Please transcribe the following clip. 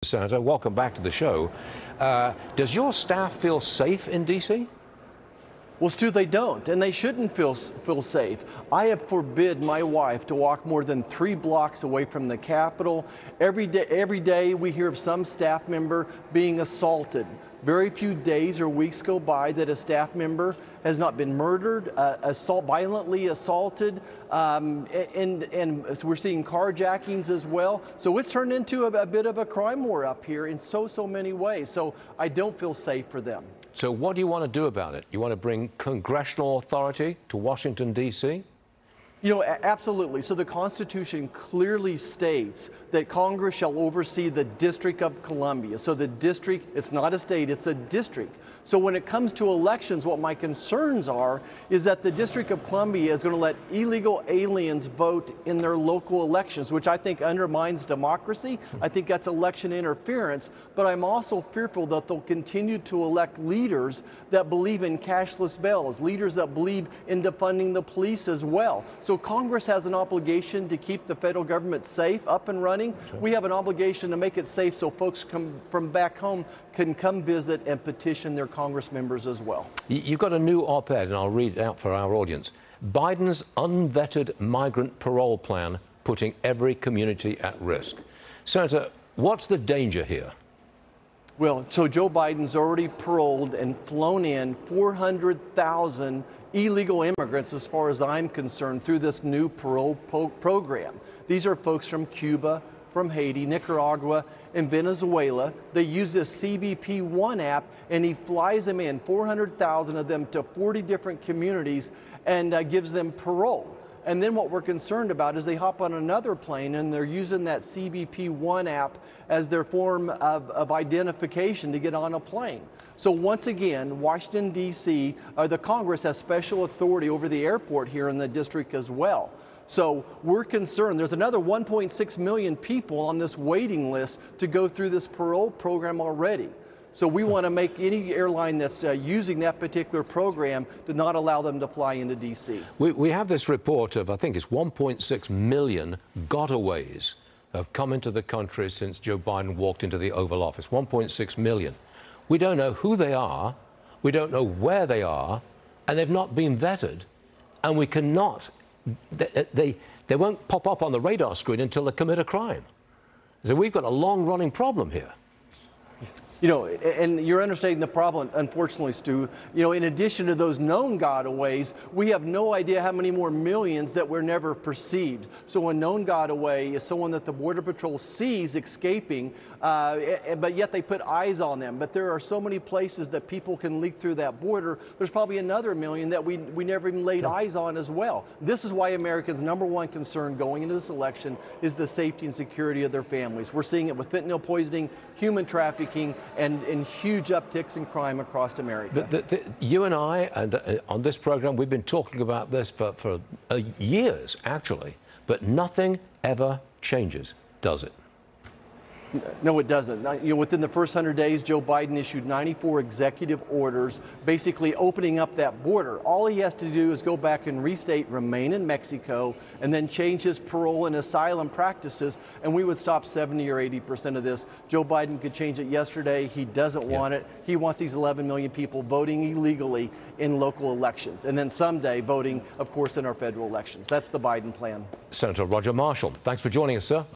Senator. Welcome back to the show. Does your staff feel safe in D.C.? Well, Stu, they don't, and they shouldn't feel safe. I have forbid my wife to walk more than 3 blocks away from the Capitol. Every day we hear of some staff member being assaulted. Very few days or weeks go by that a staff member has not been murdered, violently assaulted, and we're seeing carjackings as well. So it's turned into a bit of a crime war up here in so many ways. So I don't feel safe for them. So what do you want to do about it? You want to bring congressional authority to Washington, D.C.? You know, absolutely. So the Constitution clearly states that Congress shall oversee the District of Columbia. So the district, it's not a state, it's a district. So when it comes to elections, what my concerns are is that the District of Columbia is going to let illegal aliens vote in their local elections, which I think undermines democracy. I think that's election interference. But I'm also fearful that they'll continue to elect leaders that believe in cashless bills, leaders that believe in defunding the police as well. So Congress has an obligation to keep the federal government safe, up and running. Sure. We have an obligation to make it safe so folks from back home can come visit and petition their Congress members as well. You've got a new op-ed, and I'll read it out for our audience. Biden's unvetted migrant parole plan putting every community at risk. Senator, what's the danger here? Well, so Joe Biden's already paroled and flown in 400,000 illegal immigrants, as far as I'm concerned, through this new parole program. These are folks from Cuba, from Haiti, Nicaragua, and Venezuela. They use this CBP-1 app, and he flies them in, 400,000 of them, to 40 different communities and gives them parole. And then what we're concerned about is they hop on another plane and they're using that CBP-1 app as their form of identification to get on a plane. So once again, Washington, D.C., the Congress has special authority over the airport here in the district as well. So we're concerned. There's another 1.6 million people on this waiting list to go through this parole program already. So we want to make any airline that's using that particular program to not allow them to fly into D.C. We have this report of, I think it's 1.6 million gotaways have come into the country since Joe Biden walked into the Oval Office. 1.6 million. We don't know who they are, we don't know where they are, and they've not been vetted, and we cannot, they won't pop up on the radar screen until they commit a crime. So we've got a long-running problem here. You know, and you're understating the problem, unfortunately, Stu. You know, in addition to those known gotaways, we have no idea how many more millions that were never perceived. So a known gotaway is someone that the Border Patrol sees escaping, but yet they put eyes on them. But there are so many places that people can leak through that border. There's probably another million that we never even laid eyes on as well. This is why Americans' #1 concern going into this election is the safety and security of their families. We're seeing it with fentanyl poisoning, human trafficking, and huge upticks in crime across America. But you and I, and on this program, we've been talking about this for years, actually, but nothing ever changes, does it? No, it doesn't. You know, within the first 100 days, Joe Biden issued 94 executive orders, basically opening up that border. All he has to do is go back and restate remain in Mexico, and then change his parole and asylum practices, and we would stop 70 or 80% of this. Joe Biden could change it yesterday. He doesn't want it. He wants these 11 million people voting illegally in local elections, and then someday voting, of course, in our federal elections. That's the Biden plan. Senator Roger Marshall, thanks for joining us, sir.